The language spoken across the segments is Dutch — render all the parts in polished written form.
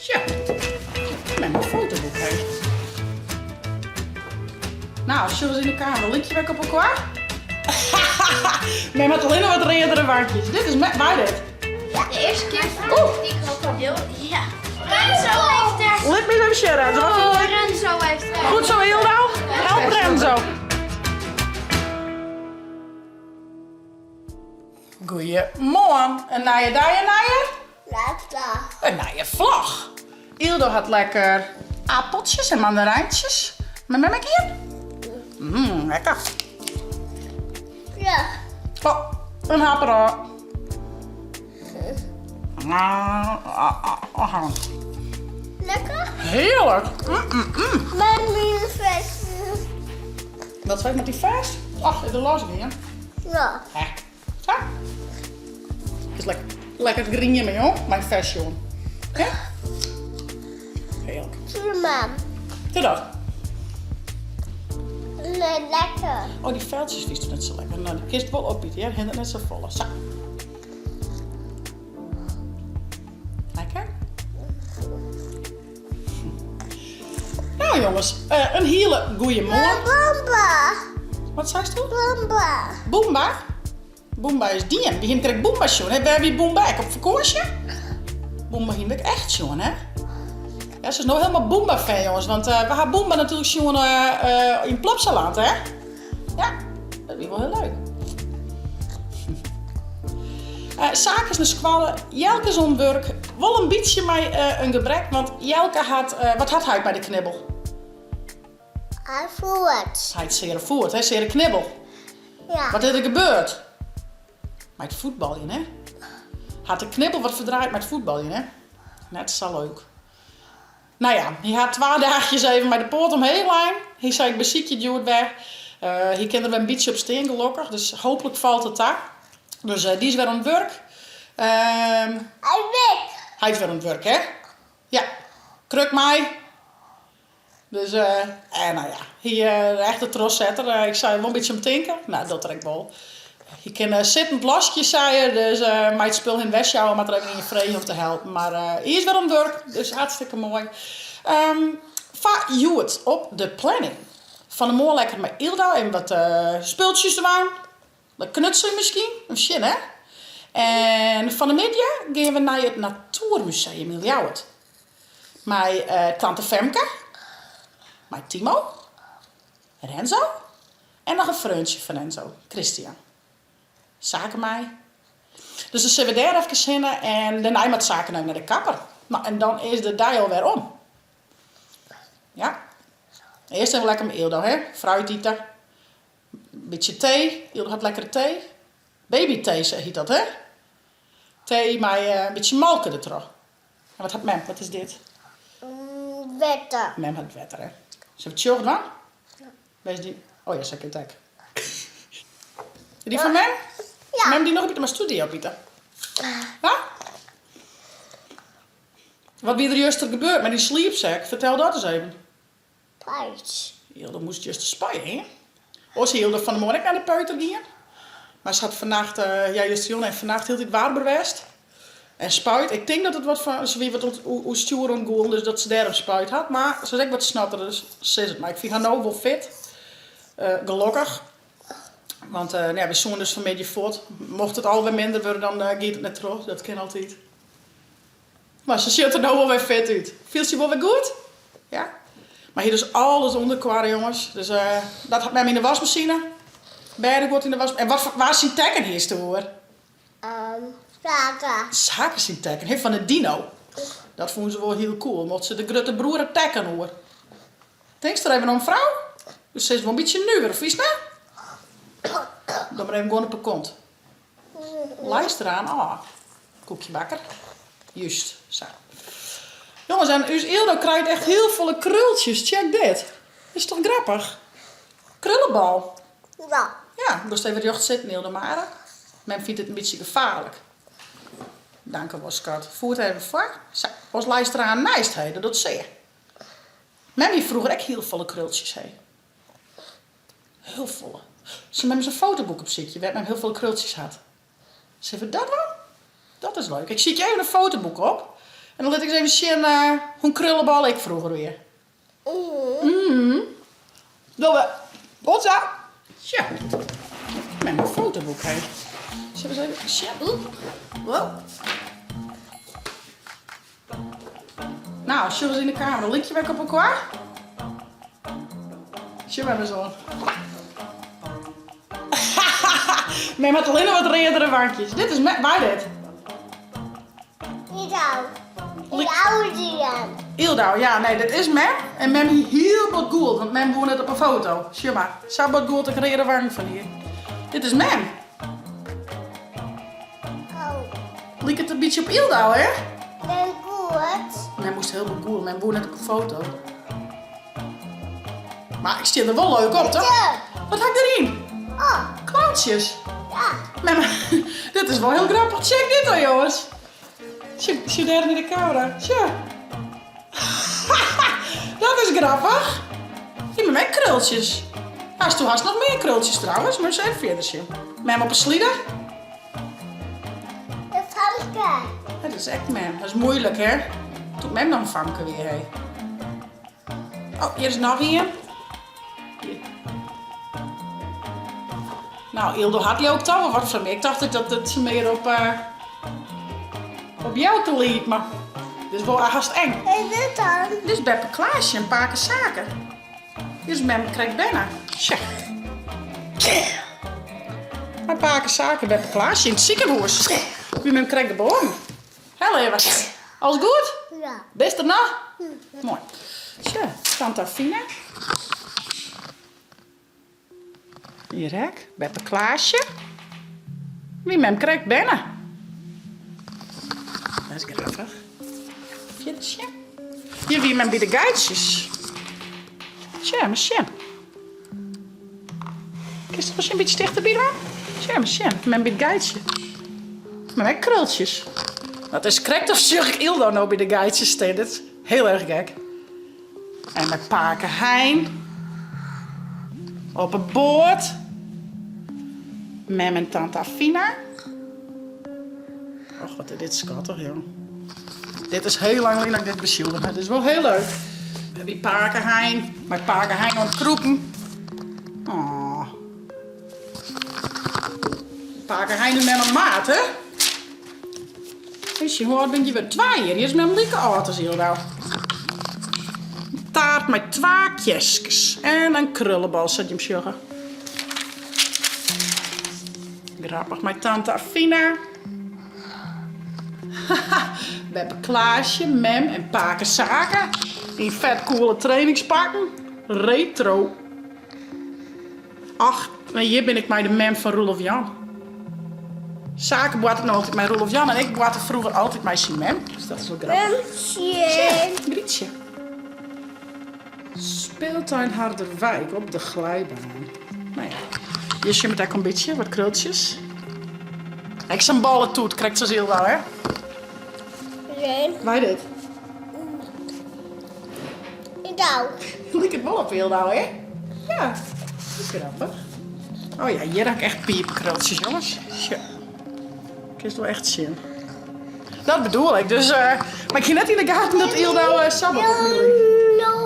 Tja, met mijn fotoboek heen. Nou, zullen ze in de kamer? Lik je weg op elkaar? Met alleen nog wat reerdere wandjes. Dit is met mij dit. De eerste keer die krokodil. Ja. Renzo heeft er. Let me even sharen. Renzo heeft er. Goed zo, Hilda. Help Renzo. Goeiemorgen. Een naaie naaie? Een naaie vlag. Ildo had lekker appeltjes en mandarijntjes. Met mij hier? Lekker. Ja. Oh, een hapero. Lekker? Heerlijk. Mijn liefjes. Wat zeg met die vers? Ach, de las ik hier. Ja. Hè. Zo. Is lekker het grienje mee, joh. Mijn vers, jongen. Hè? Heerlijk. Zie je, mam. Doe dat. Nee, lekker. Oh, die veldjes vies net zo lekker. Nou, de kist wel opbieden, ja. Hindert net zo vol. Zo. Lekker. Nou jongens, een hele goeie morgen. Bamba. Wat zei je? Bamba. Boomba? Boomba is die. Die krijgt Boomba schon. We hebben hier Boomba op vakantie. Boomba ging ik echt schon, hè? Ja, ze is nog helemaal Boomba fan, jongens. Want we gaan Boomba natuurlijk schon in Plopsaland, hè? Ja, dat is wel heel leuk. Zaken is een squallen. Jelke is onwerk. Wel een beetje mij een gebrek, want Jelke had... wat had hij bij de knibbel? Hij voert. Hij had zeer voort, hè? Zeer knibbel. Ja. Wat is er gebeurd? Met het voetbalje, hè? Had de knibbel wat verdraaid met het voetbalje, hè? Net zo leuk. Nou ja, hij had 2 dagjes even bij de poort omheen lijn. Hij zei, ik ben ziekje, duwt weg. Hij kende er een beetje op steen gelukkig, dus hopelijk valt het daar. Dus die is weer aan het werk. Hij weet. Hij is weer aan het werk, hè? Ja, kruk mij. Dus, nou ja, hier echt de troszetter. Ik zei wel een beetje om tinken. Nou, dat trek wel. Je kan zittend losje, zei je. Dus mij het spul in wegschouwen, maar er even in je vrede om te helpen. Maar hij is weer aan het werk, dus hartstikke mooi. Va Joet op de planning. Van de morgen lekker met Ilda en wat spultjes erbij. Wat knutselen misschien, een shit, hè? En van de middag gaan we naar het Natuurmuseum in Ljouwert. Met tante Femke, met Timo, Renzo en nog een vriendje van Renzo, Christian. Zaken mij. Dus dan zullen we daar even heen en daarna met zaken naar de kapper. Nou, en dan is de dag alweer om. Ja. Eerst even lekker met Ildo, hè? Fruit eten. Een beetje thee. Ildo had lekkere thee. Babythee, zeg je dat, hè? Thee met een beetje melk erop. En wat had Mem? Wat is dit? Wetter. Mem had wetter, hè? Zullen we het zorgen dan? Ja. Wees die... Oh ja, zeg ik het ook. Die van Mem? Ja. Mem die nog een beetje mijn studio opbieden. Ja? Wat is er juist er gebeurd met die sleepsack? Vertel dat eens even. Pijs. Hilde moest juist de spuien, hè? Of ze Hilde van de morgen naar de peuter gaan. Maar ze had vannacht, juist Jon en vannacht heel dit warm geweest. En spuit. Ik denk dat het wat van, ze weer wat hoe stuur en goel, dus dat ze daar een spuit had. Maar ze zegt wat snatter, dus ze is het. Maar ik vind haar nou wel fit. Gelukkig. Want ja, we zoen dus van beetje voort. Mocht het alweer minder worden, dan gaat het net terug. Dat kan altijd. Maar ze ziet er nou wel weer fit uit. Viel ze wel weer goed? Ja. Maar hier is alles onderkwaren, jongens. Dus dat had mij in de wasmachine. Beide wordt in de wasmachine. En waar is die tekken hier te horen? Zaken. Zaken zien tekken. He, van de dino. Dat vonden ze wel heel cool. Mocht ze de grote broer tekken hoor. Denk je er even om vrouw? Dus ze is wel een beetje nuwer, of is dat? Dan maar even gewoon op de kont. Luister aan. Ah, koekje bakker. Juist, zo. Jongens, en uw Ildo krijgt echt heel veel krultjes. Check dit. Is toch grappig? Krullenbal. Ja. Ja, dus even recht zitten, Ildo maar. Men vindt het een beetje gevaarlijk. Dank u wel, schat. Voer het even voor. Zo, als luisteraar aan nijstheden, dat zie je. Men heeft vroeger ook heel veel krultjes. He. Heel veel. Ze hebben zo'n fotoboek op zitje, waar men heel veel krultjes had. Ze hebben dat wel? Dat is leuk. Ik zie je even een fotoboek op. En dan laat ik eens even zien hoe een krullenbal ik vroeger weer. Doen we. Wat zo? Tja. Met mijn fotoboek heen. Zullen we eens even zien? Wow. Nou, zullen we eens in de kamer. Lik je weg op elkaar? Zie maar zo. Met met alleen nog wat reerdere wankjes. Dit is waar dit? Ildau, ja, nee, dit is Mem. En Mem hier heel wat goed, want Mem woont net op een foto. Zie maar, zo wat goed ik reële wank van hier. Dit is Mem. Liek het een beetje op Ildau, hè? Mem moest heel goed, Mem woont net op een foto. Maar ik stil er wel leuk op, toch? Wat hangt erin? Clownsjes. Mem, dit is wel heel grappig. Check dit dan, jongens. Zie daar in de camera. Tja. Dat is grappig. Hier met mijn krultjes. Hast toen nog meer krultjes trouwens, maar ze zijn verder zien. Mem op een slieder. Dat is echt Mem. Dat is moeilijk, hè? Doet Mem dan vanken weer, hè? Oh, hier is nog een. Hier. Nou, Ildo had je ook toch wat van mij. Ik dacht dat het ze meer op jou te liep, maar dit is wel haast eng. Dit is Beppe Klaasje en Paken Zaken. Dit is Mem krijgt bijna. Tja. Maar Paken Zaken, Beppe Klaasje in het ziekenhuis. Wie Mem krijgt de boom. Heel even. Alles goed? Best er nog? Mooi. Tja, Tante Afina. Hier rek, Beppe Klaasje. Wie Mem krijgt bijna. Dat is grappig. Fietsje. Hier wie men bij de geitjes. Tja, misschien. Is het misschien een beetje dichter bij me? Tja, misschien. Men bij de geitje. Maar met krultjes. Dat is correct of zeg ik Ildo nou bij de geitjes steeds. Dat is heel erg gek. En met Paken Hein. Op een boord. Mem en Tante Afina. Och, wat is dit schattig, joh. Dit is heel lang geleden dat ik dit bezielde. Het is wel heel leuk. We hebben die Paken Hein. Met Paken Hein ontkroepen. Oh. Paken Hein is met een maat, hè? Weet je, hoe oud ben je weer? 2 hier. Hier is met een lieke auto's hier nou. Een taart met 2 kjesjes. En een krullenbal, zet je hem zeggen. Grappig, mijn Tante Afina. Beppe Klaasje, Mem en Paken Zaken. In vet coole trainingspakken. Retro. Ach, en hier ben ik bij de Mem van Roelof Jan. Zaken boat ik nog altijd met Roelof Jan en ik boat vroeger altijd met zijn Mem. Dus dat is wel grappig. Grietje. Speeltuin Harderwijk op de glijbaan. Nou ja, hier zie je met een beetje wat krultjes. Ik zijn ballen toet, krijgt ze heel wel, hè? Waar dit? Lijkt het wel op heel nou, hè? Ja, dat is grappig. Oh ja, hier heb ik echt piepenkrultjes, jongens. Ja. Ik is het wel echt zien. Dat bedoel ik, dus... maar ik ging net in de gaten dat Ildo Sabbat op me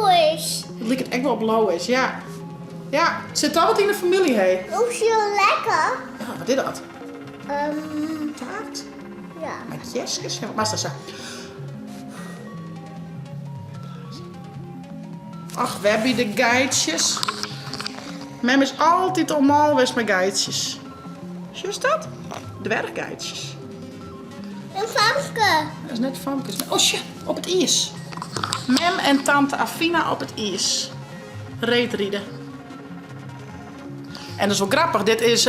ligt. Het lijkt het echt wel op Lois, ja. Ja, zit dat wat in de familie, hé? Ook zo lekker. Ja, wat is dat? Taart? Ja. Met jesjes? Ja, wat was dat zo? Ach, we hebben de geitjes. Mem is altijd allemaal met geitjes. Is dat? Dwerggeitjes. Een famke. Dat is net famkes. Oh shit, op het ijs. Mem en Tante Afina op het ijs. Reetrieden. En dat is wel grappig. Dit is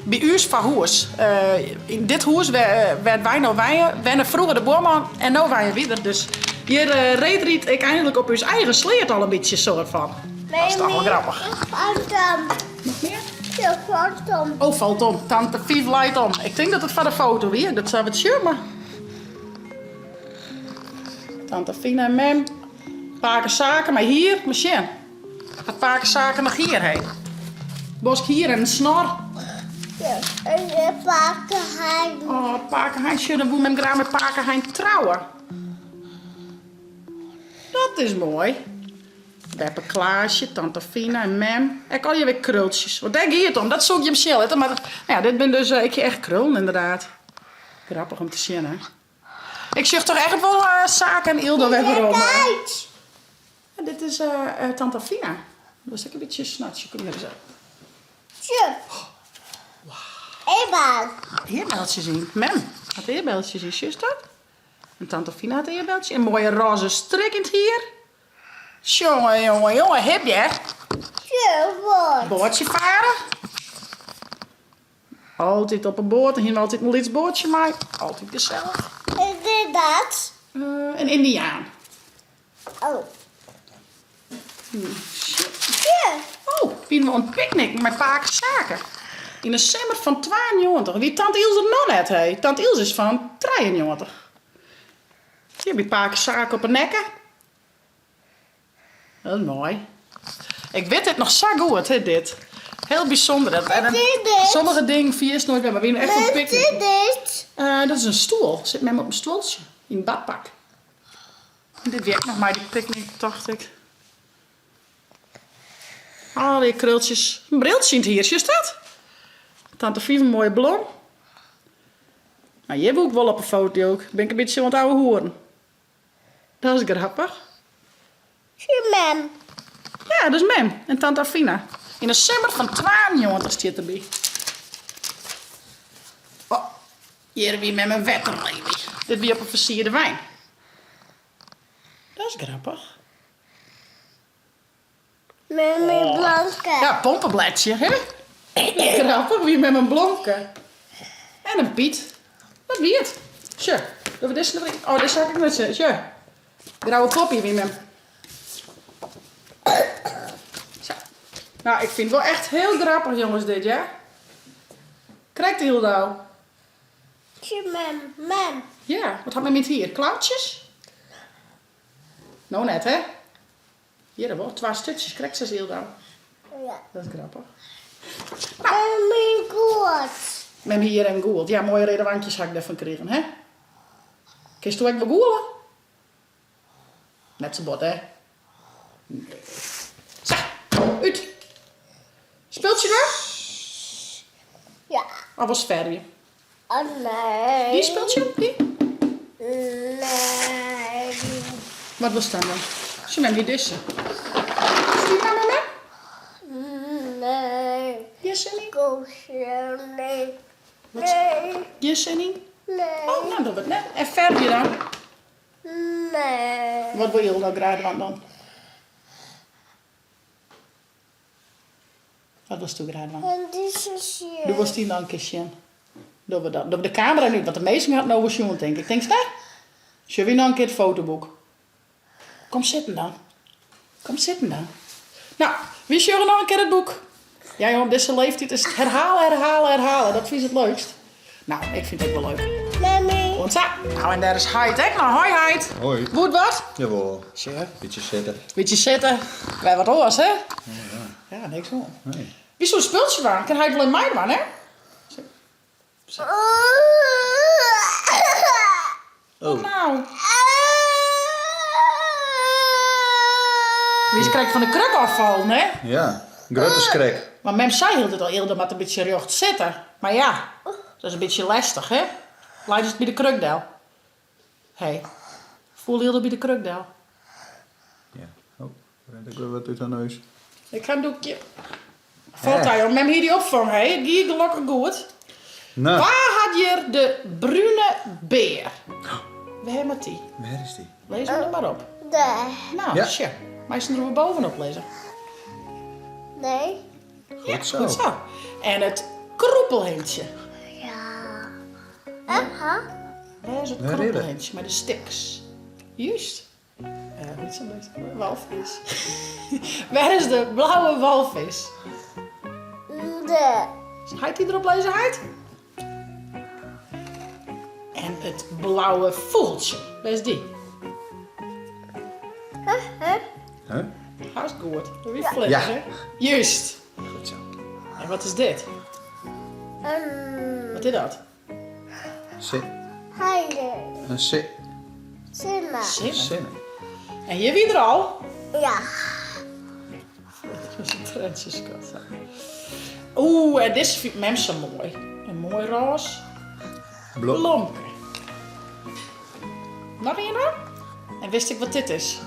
bij u's van huis. In dit huis werd wij nou wennen vroeger de boorman en nou wij weer. Dus hier reetried ik eindelijk op uw eigen sleert al een beetje soort van. Dat is toch wel grappig. Nog meer? Ja, valt om. Oh, valt om. Tante Vief leidt om. Ik denk dat het van de foto weer. Dat zou het zien, maar... Tante Fina en Mem. Paken Zaken, maar hier, machine. Gaat Paken Zaken nog hierheen. Bosk hier en een snor. Ja, en Paken Hein. Oh, Paken Hein, dan moet men graag met Paken Hein trouwen. Dat is mooi. Beppe Klaasje, Tante Fina en Mem. Ik al je weer krultjes. Want daar gaat het om. Dat zoek je hem zelf. Maar ja, dit ben dus ik echt krullen inderdaad. Grappig om te zien, hè. Ik zeg toch echt wel zaken en Ildo hebben om. Dit is Tante Fina. Dus ik een beetje snatje. Kom hier eens uit. Eerbeltje zien. Mem had eerbeltje zien. Zus dat? En Tante Fina had eerbeltje. Een mooie roze strik in het hier. Jongen, jongen, jongen. Heb je? Boordje varen. Altijd op een boord. En hier altijd een lidsboordje maar altijd gezellig. Een Indiaan. Oh, vinden we een picknick met vaak zaken. In de zomer van 92. Wie Tante Ilse nog net heet. Tante Ilse is van 93. Hier heb je paken zaken op een nekken. Dat is mooi. Ik weet het nog zo goed, hè, dit. Heel bijzonder. Sommige dingen via is nooit meer, maar wie echt een picknick. Dat is een stoel. Zit met me op een stoeltje. In een badpak. En dit werkt nog maar, die picknick, dacht ik. Al die krultjes. Een briltje in het hier, is dat? Tante Vief, een mooie blom. Nou, je hebt ook wel op een foto ook. Ben ik een beetje aan het oude horen. Dat is grappig. Mem. Ja, dat is Mem en Tante Afina. In de zomer van 92 zit erbij. Oh, hier weer met mijn wetterlelie. Dit weer op een versierde wijn. Dat is grappig. Met mijn blanke. Ja, pompenbladje, hè? Grappig, weer met mijn blomke. En een Piet. Wat wie het? Zo, doen we dit nog niet? Oh, dit zou ik niet zeggen. Zo. Grauwe poppie weer met. Zo. Nou, ik vind het wel echt heel grappig, jongens, dit, ja? Krijgt de Hildo? Mem. Ja, wat had men met hier? Klauwtjes? Nou, net, hè? Hier hebben we 2 stukjes. Krijgt ze Hildo? Ja. Dat is grappig. Mijn goed. Met hier en Gould. Ja, mooie redewandjes had ik ervan gekregen, hè? Kist u ook wel goelen? Net zo bot, hè? Nee. Zo, uit. Speelt je daar? Ja. Of was verder? Oh nee. Die speelt je? Die? Nee. Wat was dan dan? Ze met die dissen. Stuur naar me mee? Nee. Yes, Annie? Koosje, nee. Wat? Nee. Yes, Annie? Nee. Oh, nou, dat wordt net. En verder dan? Nee. Wat wil je nou graag dan? Wat was toen graag dan? En die is hier. Doe was die dan een kistje. Doen we dat. Doen we de camera nu, want de meesten hadden nou eens jongen, denk ik. Denk je dat? Zullen we nou een keer het fotoboek? Kom zitten dan. Kom zitten dan. Nou, wie zullen nou een keer het boek? Ja joh, op deze leeftijd is het herhalen. Dat vind je het leukst. Nou, ik vind het wel leuk. Mami. Want zo. Nou, en daar is Heid, hè? Nou, hoi Heid. Hoi. Goed wat? Jawel. Sure. Beetje zitten. Beetje zitten. Wij wat oors, hè? Ja, niks hoor. Nee. Wie zo'n speeltje waren? Kan hij wel in mij doen, hè? Oh. Nou. Wie krijgt van de kruk afvallen, hè? Ja. Grote schrik. Maar mem zei heel het al eerder met een beetje recht zitten. Maar ja, dat is een beetje lastig, hè? Laat het bij de krukdel. Hé, voel je dat bij de krukdel? Ja. Oh. Rent ik wel wat uit haar neus. Ik ga een doekje. Valt hij, mem hier die opvang, hè? Het gaat gelukkig goed. Nou. Waar had je de bruine beer? Waar hebben die? Waar is die? Lees me er maar op. Daar. Nou, Ja. sure. Maar is er nog bovenop lezen? Nee. Goed zo. Goed zo. En het kroepelhemdje. Ja. Aha. Waar is het Waar is het? kroepelhemdje met de stickers? Juist. Goed zo, leuk. Walvis. Waar is de blauwe walvis? De. Gaat die erop lezen, Heid? En het blauwe vogeltje. Waar is die? Huh? Hartstikke goed. Wie vlees, Ja. hè? Juist. Goed zo. En wat is dit? Wat is dat? Zit. Heide. Een zit. Zimmer. Zinnen. Zinnen. En hier wie er al? Ja. Dat is een trendjeskat. Oeh, en dit vindt mem zo mooi. Een mooi roze bloempje. Nog een dan? En wist ik wat dit is?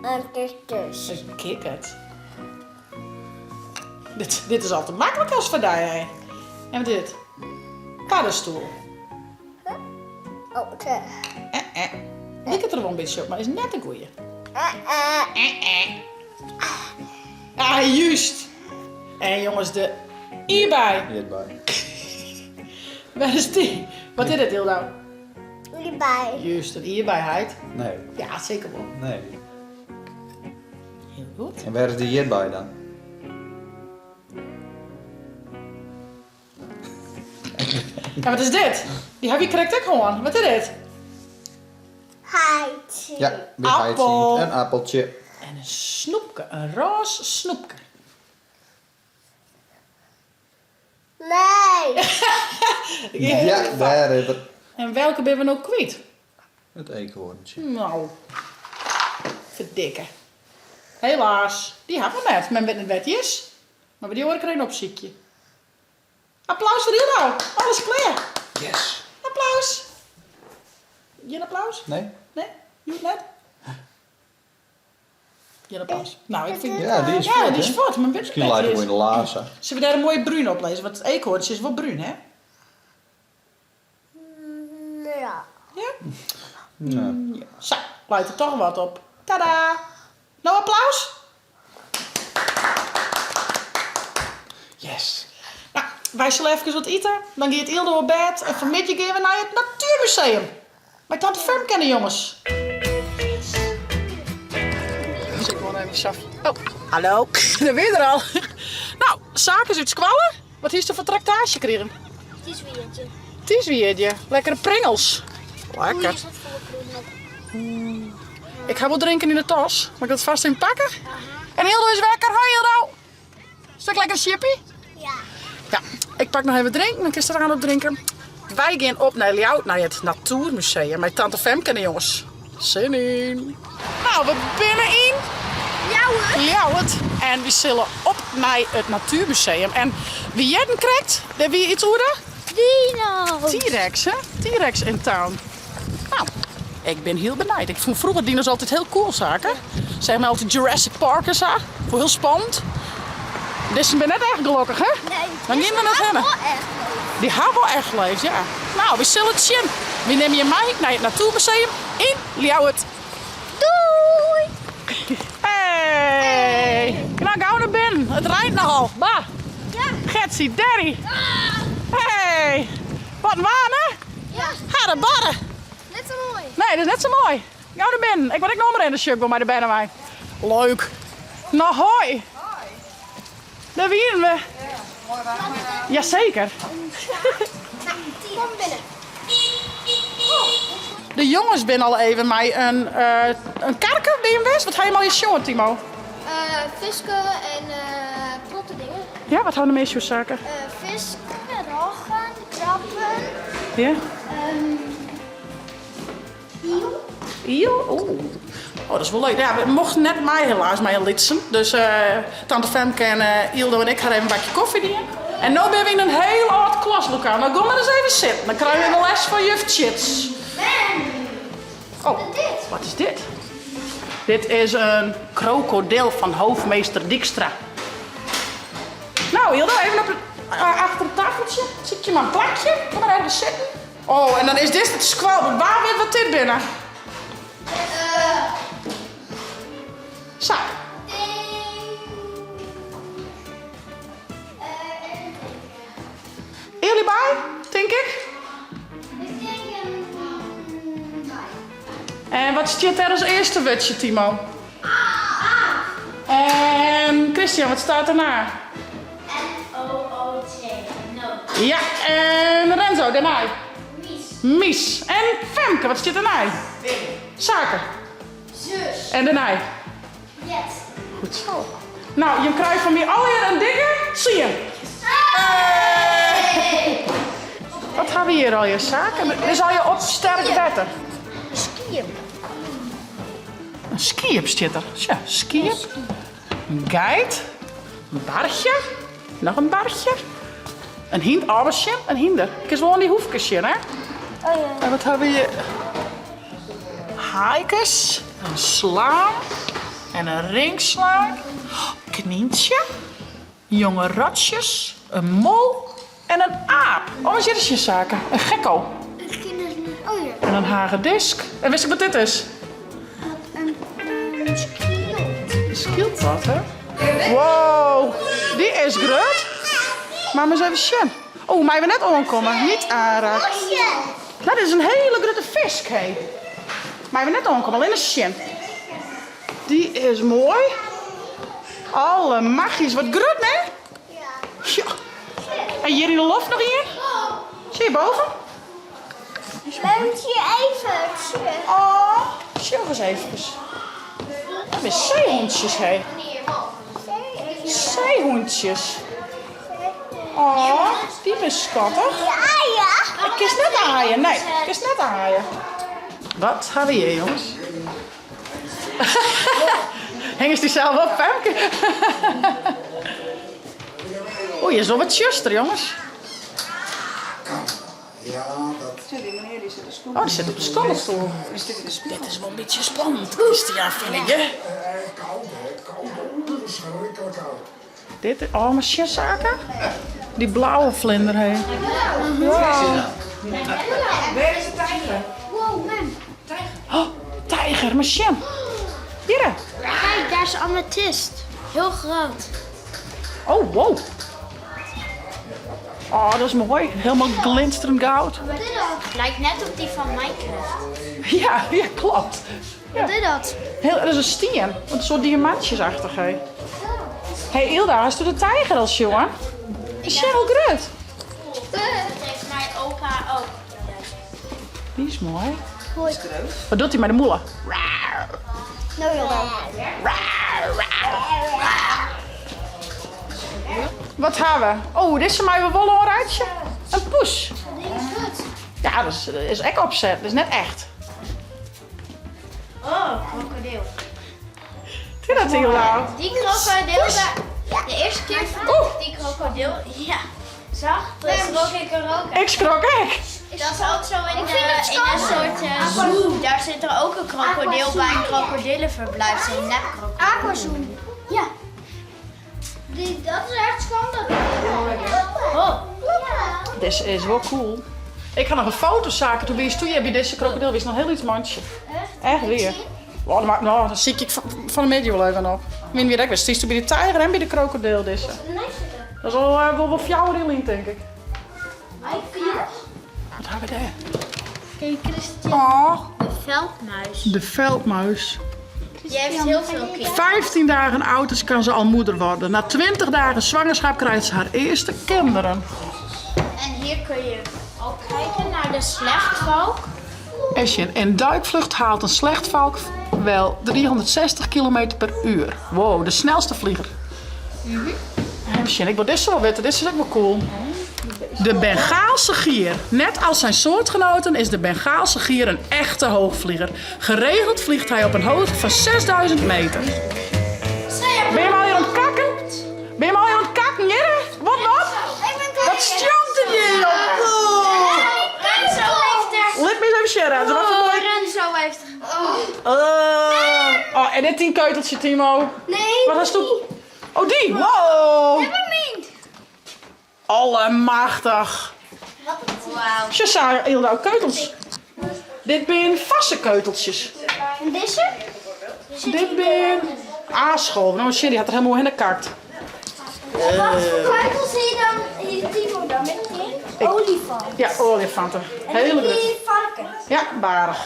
En dit dus. Een kikkerd. Dit is altijd makkelijk als voor jou, hè? En wat dit? Paddenstoel. Oh, te. Ik het er wel een beetje op, maar is net een goeie. Ah, juist. En jongens, de hierbij. Hierbij. Waar is die? Wat is het, Hildo? Hierbij. Juist, een hierbijheid. Nee. Ja, zeker wel. Nee. Heel goed. En waar is die hierbij dan? En wat is dit? Die heb je correct ook gewoon. Wat is dit? Heidje. Ja, dit Appel. heet een appeltje. En een snoepje, een roze snoepje. Nee. Ja, daar is het. En welke ben we nou kwijt? Het eekhoorntje. Nou, verdikken. Helaas, die hebben we net. Men weet niet wat die is. Maar bij die hoor ik er een opziekje. Applaus voor Hildo. Alles klaar. Yes. Applaus. Je een applaus? Nee? Nee? Je net? Je een applaus. Nou, ik vind... Ja, die is Ja, voort, die is hè? voort. Maar Misschien laten we in de laarzen. Zullen we daar een mooie bruin op lezen? Want het eekhoorntje is wel bruin, hè? Ja. Ja? Nou, Ja. Zo, luidt er toch wat op. Tada! Nou, applaus. yes. Nou, wij zullen even wat eten. Dan gaat Ildo op bed. En vanmiddag gaan we naar het Natuurmuseum. Met tante Fem kennen, jongens. Dus ik gewoon even saf. Oh, hallo. Daar ben je er al. Nou, zaken is uit Squallen. Wat is er voor tractage gekregen? Het is weertje. Het is weertje. Lekkere pringels. Lekker. Is dat voor een Ik ga wel drinken in de tas. Mag ik dat vast in pakken? En Hildo is wekker. Hoi Hildo. Stuk lekker een chippy? Ja. Ja, ik pak nog even drinken. Dan kun je eraan op drinken. Wij gaan op naar Ljout, naar het Natuurmuseum. Met tante Femke, jongens. Zin in. Nou, we binnenin Ljout. En we zullen op naar het Natuurmuseum. En wie jij dan krijgt, dat wie iets horen? Dino. T-Rex, hè? T-Rex in town. Nou, ik ben heel benieuwd. Ik vond vroeger dino's altijd heel cool zaken. Zeg maar altijd Jurassic Park en zo. Voor heel spannend. Dus ben net echt gelukkig, hè? Nee. Dan gaan we naar rennen. Die hebben wel echt geleefd, ja. Nou, we zullen het zien. We nemen je mee naar het Natuurmuseum in Ljout. Doei. Hey! Nou, gauw naar binnen. Het rijdt nogal. Bah! Ja. Getsie, daddy! Hey! Wat een waan, hè? Ja. Ga de barren! Net zo mooi. Nee, dat is net zo mooi. Gauw naar binnen. Ik word ook nog maar in de shirt bij de bijna mij. Leuk. Nou, hoi. Daar wieren we. Jazeker. Kom binnen. De jongens zijn al even mij een karker bij hem wist. Wat ga je maar je show, Timo? Visken en plotte dingen. Ja, wat houden de meeste zaken? Visken, roggen, krabben, Ja? hiel. Hier? Oh, dat is wel leuk. Ja, we mochten net mij helaas mee litsen. Dus tante Femke en Ildo en ik gaan even een bakje koffie dienen. En nu ben we in een heel oud klaslokaal. Nou, kom maar eens even zitten. Dan krijgen we een les van juf Chits. Oh, wat is dit? Dit is een krokodil van hoofdmeester Dijkstra. Nou, Hildo, even op achter het tafeltje. Zit je maar een plakje. Kom maar even zitten. Oh, en dan is dit het squal. Waar weet wat dit binnen? Zo. Jullie bij, denk ik. En wat staat er als eerste wutje, Timo? En Christian, wat staat erna? N-O-O-T. No. Ja, en Renzo, daarna. Mies. Mies. En Femke, wat staat erna? Zaken. Zus. En daarna. Jet. Goed zo. Nou, je krijgt van mij alweer een dikke. Zie je? Hey! Wat gaan we hier al je zaken? Dit is al je op sterk wetten. Skiën. Een skiep zit er. Ja, skiep. Een geit. Een bargje. Nog een bargje. Een hind, arbeidje. Een hinder. Ik is wel in die hoefjes hier, hè? Oh ja. En wat hebben we hier? Haaikes. Een slang. En een ringslang. Knientje. Jonge ratjes. Een mol. En een aap. Oh, wat is je zaken? Een gekko. Oh ja. En een hagedisk. En wist je wat dit is? Een skiel. Een skildpad, hè? Wow, die is groot. Maar eens even zien. Oh, maar we net omkomen. Niet aanraken. Nou, dit is een hele grote vis, hé. Maar we net omkomen, alleen een shin. Die is mooi. Alle magisch. Wat groot, hè? Ja. En hier in de loft nog hier? Zie je boven? Leuk je even. Oh, zie nog eens even. Dat zijn zeehondjes, hé. Zeehondjes. Oh, die is schattig. Ja. Ik kies net aaien. Nee, ik kies net aaien. Wat gaan we hier, jongens? Hengers die zelf op, Femke? Oeh, je is wel wat juster, jongens. Oh, die zit op de stallenstoel. Dit is wel een beetje spannend, Christian, vind je? Dit, oh, maar zaken. Die blauwe vlinder, hé. Wow. Waar is de tijger? Wow, man. Oh, tijger, maar Sjen. Hier. Kijk, daar is amethyst. Heel groot. Oh, wow. Oh, dat is mooi. Helemaal glinsterend goud. Wat is dat? Lijkt net op die van Minecraft. Ja, klopt. Wat is dat? Dat is een stien. Een soort diamantjesachtig, hé. Hé, Ilda, is de tijger als jongen? Is jij wel groot? Dat heeft mijn opa ook. Die is mooi. Goed. Wat doet hij met de moelen? Nou, Hilda. Wat hebben we? Oh, dit is voor mij wel een rijtje. Een poes. Die is goed. Ja, dat is echt opzet. Dat is net echt. Oh, krokodil. Zie dat, Ilda? Die krokodil, de eerste keer dat ik die krokodil zag, toen schrok ik er ook. Ik schrok echt. Dat is ook zo in een soort zoo. Daar zit er ook een krokodil bij een krokodillenverblijf. Zo'n nepkrokodil. Aquazoom. Ja. Dat is echt schande. Oh. Dit is wel cool. Ik ga nog een foto zaken. Toen heb je deze krokodil. Wist nog heel iets mandje. Echt weer. Oh, nou, dan zie ik van de media wel even op. Ik weet niet wie dat was. Het is toen bij de tijger en bij de krokodil. Deze. Dat is wel fjouwer in, denk ik. Wat hebben we daar? Kijk, Christian. Oh, De veldmuis. de veldmuis. Die heeft heel veel kinderen. 15 dagen oud is, kan ze al moeder worden. Na 20 dagen zwangerschap krijgt ze haar eerste kinderen. En hier kun je ook kijken naar de slechtvalk. Esje, een duikvlucht haalt een slechtvalk wel 360 km per uur. Wow, de snelste vlieger. Esje, ik wil dit zo wel weten. Dit is ook wel cool. De Bengaalse gier. Net als zijn soortgenoten is de Bengaalse gier een echte hoogvlieger. Geregeld vliegt hij op een hoogte van 6000 meter. Ben je maar hier aan het kakken? Ben je maar hier aan het kakken, Jere? Wat? Wat stjonkt er hier, joh? Renzo heeft er. Let me eens even sharen. Wat voor mooi. Renzo heeft er. Oh, en dit 10 keuteltje, Timo. Nee. Wat is toe? Oh, die. Wow. Allemachtig. Wauw. Shazar, Ilda, ook keutels. Dit zijn vaste keuteltjes. En deze? Dit ben aasscholven. Nou, shit, die had er helemaal in gekakt. Wat voor kruikels zie je dan hier, Timo, dan met die? Olifant. Ja, olifanten. Hele goed. Die varken. Ja, barig.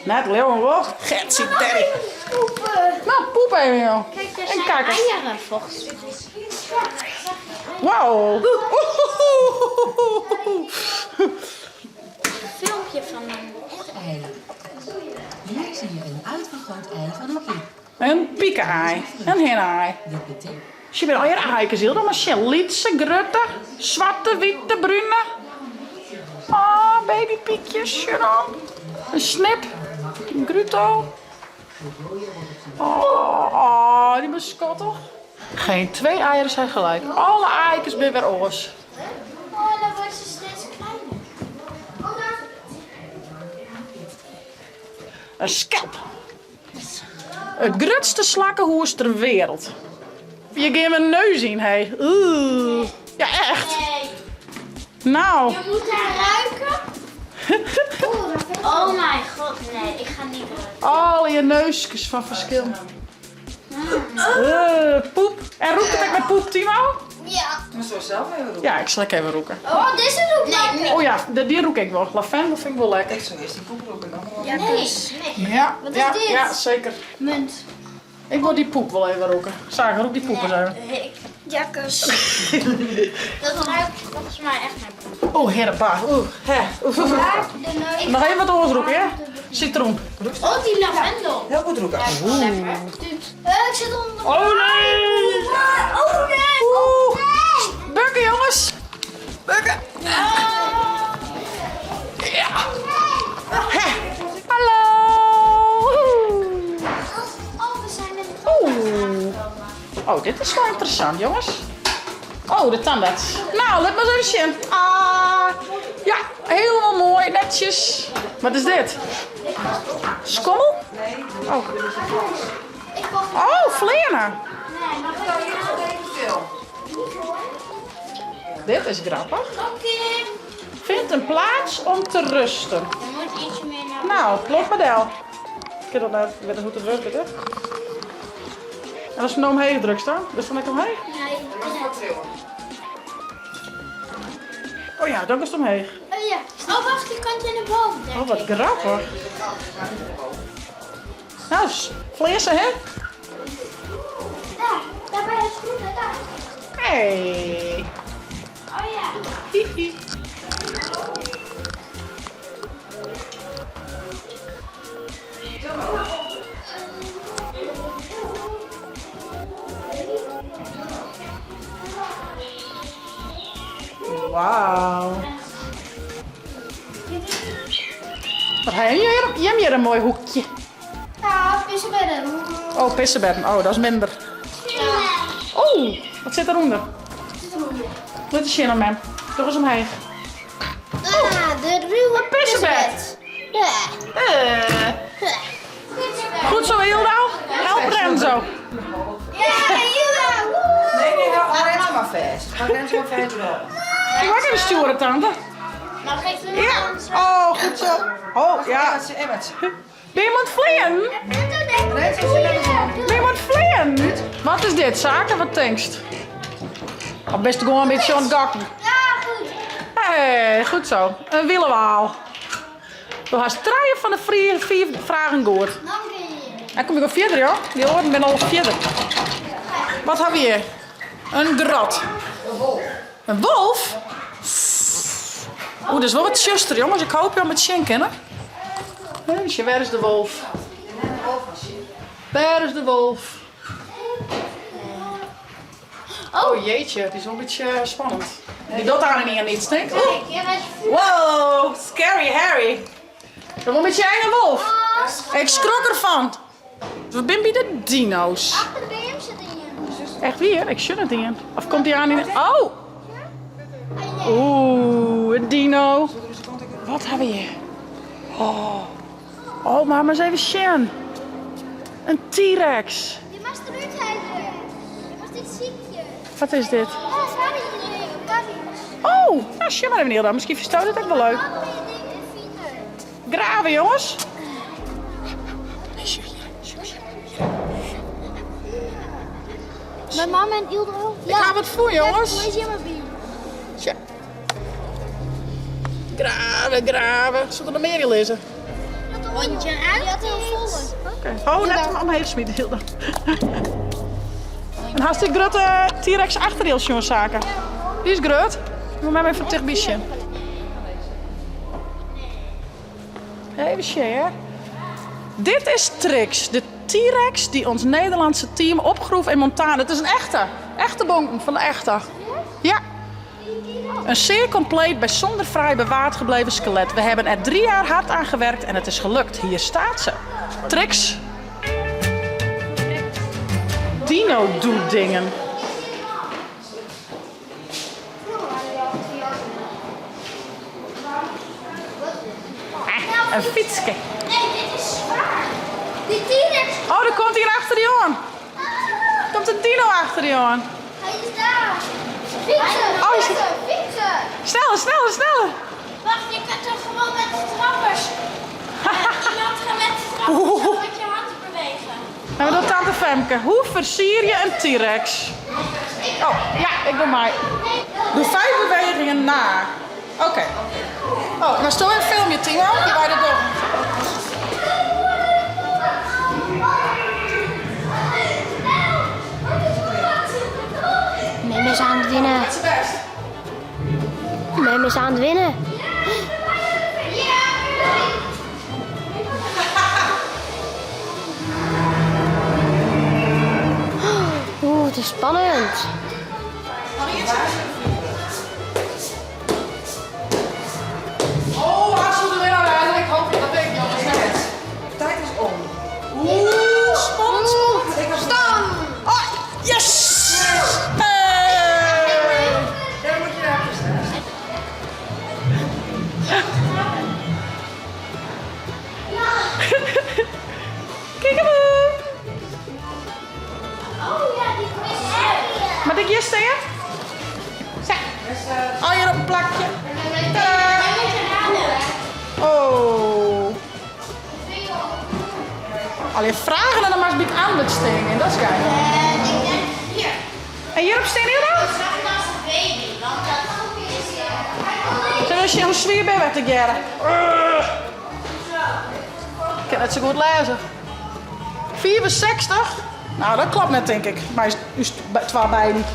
Net leeuwen wel. Getsie Terry. Poepen. Nou, poep even, joh. Kijk, er En zijn kijk eens. eieren volgens mij. Wauw. Een filmpje van hem. Ei. Hier zie je een uitvergroot ei van een kip. Een piekenaai. Een hennaai. Dit betekent Je bent al je eikens, Hilda, maar je lietse, grutte, zwarte, witte, brune. Ah, babypiekjes, Sharon. Een snip, een gruto. Oh, die mascotte. Geen 2 eieren zijn gelijk. Alle eikens zijn weer oors. Oh, dan wordt ze steeds kleiner. Oh, daar. Een schelp. Het grootste slakkenhoers ter wereld. Je gaat mijn neus zien, hé. Oeh. Ja, echt. Nee. Nou. Je moet haar ruiken. Oh mijn god, nee, ik ga niet ruiken. Al je neusjes van verschil. Poep. En roept het ook met poep, Timo? Ja. Maar zo zelf even roepen. Ja, ik zal even roeken. Oh, deze doe ik niet. Oh ja, die roek ik wel. Lavendel vind ik wel lekker. Ik zou eerst die poep roepen. Dan gewoon. Ja, nee. Ja, Wat is ja, dit? ja, zeker. Munt. Ik wil die poep wel even roeken. Zagen, roek die poep eens even. Jakkes. Dat ruikt volgens mij echt naar poep. Oh, herba. Oeh, hè. Nog even wat oors roeken, ja? Citroen. Oh, die lavendel. Heel goed roepen. Ik zit onder. Oh nee! Oh nee! Oeh. Bukken, jongens. Bukken. Ja. Hè. Hallo. Oh, we zijn in Oeh. Oh, dit is wel interessant, jongens. Oh, de tandarts. Nou, laat maar eens even zien. Ah. Ja, helemaal mooi, netjes. Wat is dit? Skommel? Oh. Oh, vleerna. Dit is grappig. Oké. Vind een plaats om te rusten. Er moet ietsje meer naar. Nou, klopt model. Ik heb dat net weten hoe het werkt, hè? En als we nou omheen gedrukt staan, dus dan ik omheen. Oh ja, dan is het omheen. Oh ja. Oh, wacht, je kan het in de boven. denk Oh, wat ik. grappig. Nou, vleessen, hè? Daar bij het groene, daar. Hey. Oh ja. Hihi. Wauw. Wat heb je hier? Je hebt hier een mooi hoekje. Ja, pissenbedden. Oh, pissenbedden. Oh, dat is minder. Oh, wat zit eronder? Wat is hier nou, man? Toch eens omheen. Ah, de ruwe pissenbed. Ja. Goed zo, Hilda. Help Renzo. Ja, Jula. Nee, hou Rens maar vast. Hou Rens maar vast wel. Ik word even sturen, tante. Mag ik doen? Ja. Oh, goed zo. Oh, ja. Emmet. Ben je moet vliegen? Ben je moet vliegen? Wat is dit? Zaken? Wat denkst? Of best gewoon een beetje aan het gakken? Ja, goed. Hé, goed zo. Een wielenwaal. We gaan strijden van de vier vragen goed. Dank je. Dan kom ik op verder, joh. Die oren ben al verder. Wat hebben we hier? Een grot. Een wolf? Oeh, dat is wel wat zuster, jongens. Ik hoop je al met Sjen kennen. Meisje, waar is de wolf? Waar is de wolf? Oh jeetje, die is wel een beetje spannend. Die doet daar niet aan iets, denk ik. Wow, scary Harry. Dat is wel een beetje enge wolf. Ik schrok ervan. We zijn bij de dino's. Achter de BM zit in. Echt weer? Ik shun het in. Of komt hij aan in... Oh! Oeh, een dino. Wat hebben we hier? Oh, maar eens even zien. Een T-Rex. Je mag eruit halen. Je mag dit ziekje. Wat is dit? Oh, sorry. Oh, nou, zie maar even neer dan. Misschien verstaat het ook wel leuk. Graven, jongens. Mijn mama en Ilde ook. Ik ga wat voor, jongens. Lees je maar bij. Tja. Graven, graven. Zullen we er meer in lezen? Hondje uit. Die had heel vol. Oké. Oh, net om omheen smitten, Hilda. Een hartstikke grote T-Rex achterdeels, jongens, zaken. Die is groot. Moet mij even tegen biesje. Even share. Dit is Trix, de T-Rex die ons Nederlandse team opgroef in Montana. Het is een echte bonken van de echte. Ja. Een zeer compleet, bijzonder fraai bewaard gebleven skelet. We hebben er 3 jaar hard aan gewerkt en het is gelukt. Hier staat ze. Trix Dino doet dingen. Een fietsje. Nee, dit is zwaar. Die T-Rex. Oh, er komt hier achter je aan. Er komt een dino achter je aan. Hij is daar. Fietsen. Oh, je Fietsen. Fietsen. Sneller, sneller, sneller. Wacht, je kan toch gewoon met de trappers. Iemand gaat met de trappers zo met je handen bewegen. En we doen tante Femke. Hoe versier je een T-Rex? Oh, ja, ik doe mij. Doe 5 bewegingen na. Oké. Oh, maar stel een filmpje, Timo. Die wij dat doen. Mem is aan het winnen. Dat is best. Mem is aan het winnen. Oeh, het is spannend. Oh, Hassel de winnaar. Ik hoop dat ik jongens net. Tijd is om. Oeh, spannend, spannend. Stam! Oh, yes! Hey! Daar moet je achter staan. Kijk hem. Oh ja, die quiz. Mag ik hier staan? Zo. Oh, hier op een plakje. Oh. Al je vragen en dan maar eens een beetje aan met steken. En dat is geil. Hier. En hier op steen heel dan? Dat is naast de baby, want dat is... Zullen we eens een zwier bij wat te geren? Ik kan het zo goed lezen. 64? Nou, dat klopt net, denk ik. Maar is het wel bij niet.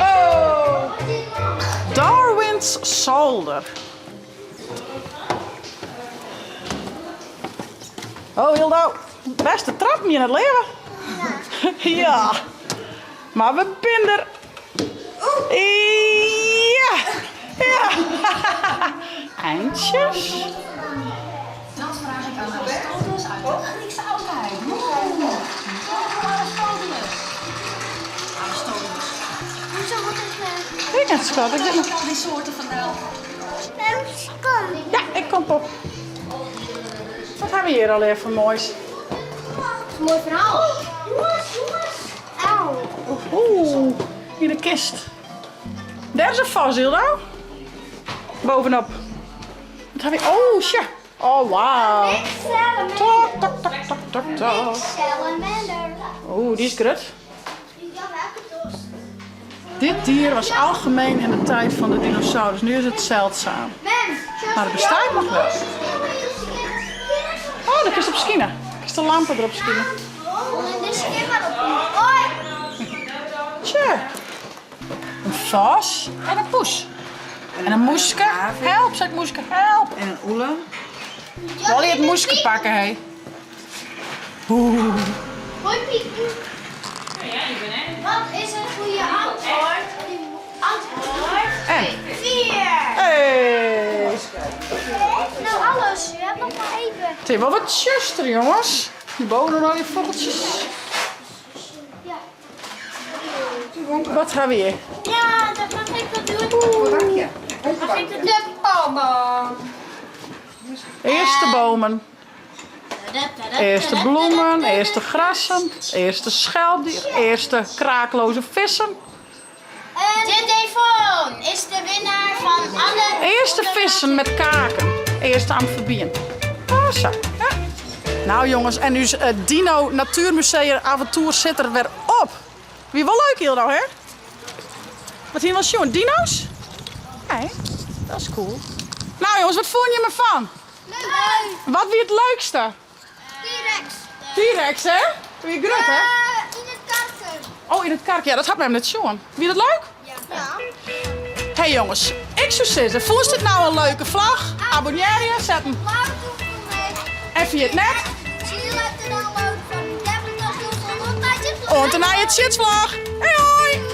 Oh. Darwin's Zolder. Oh, Hildo. Beste trap me in het leven. Ja. Maar we zijn er. Ja. Ja. Eindjes. Dan vraag ik aan Aristoteles uit de Griekse oudheid. Aristoteles. Aristoteles. Hoezo wordt het... Ik het schat. Ik dit nog. Al die soorten vandaan. Ja, ik kom op. Wat hebben we hier al even moois? Mooi verhaal. Jongens. Auw. Oeh, hier de kist. Daar is een fossiel nou. Bovenop. Wat heb je? Oh, tja. Oh, wauw. Tok, tok, tok, tok, tok, tok. Salamander. Oeh, die is grut. Dit dier was algemeen in de tijd van de dinosaurus. Nu is het zeldzaam. Maar het bestaat nog wel. Oh, dat is op schienen. Ik is de lampen erop schienen. Tja. Een vos en een poes. En een moeske. Help, zegt moeske, help. En een oele. Wil je het moeske pakken, hé? Oeh. Hoi Piet. Wat is een goede antwoord? Antwoord En? 4. Hey. Nou alles, je hebt nog maar even. Het is wel wat tjuster, jongens. Die bonen al die vogeltjes. Ja. Wat gaan we hier? Ja, dat mag ik dat doen. Bakje. Mag ik dat de palmen? Eerst de bomen. Eerst de bloemen, eerst de grassen, eerst de schelpdier, eerst de kraakloze vissen. De Devon is de winnaar van alle... Eerst de vissen met kaken, eerst de amfibieën. Oh, zo. Ja. Nou jongens, en nu is het Dino Natuurmuseum avontuur zit er weer op. Wie wel leuk hier nou, hè? Wat hier was jongen, dino's? Nee, dat is cool. Nou jongens, wat vond je me van? Leuk. Wat wie het leukste? T-Rex. T-Rex, hè? Wie je grut, hè? In het karken. Oh, in het kark. Ja, dat had mij net zo'n. Wie dat leuk? Ja. Hey jongens, ik zou zeggen, vond je dit nou een leuke vlag? Abonneer je, zet hem Maar doe het. en via het net. Zie je het download van Devon. En dan naar je chitsvlag. Hey hoi!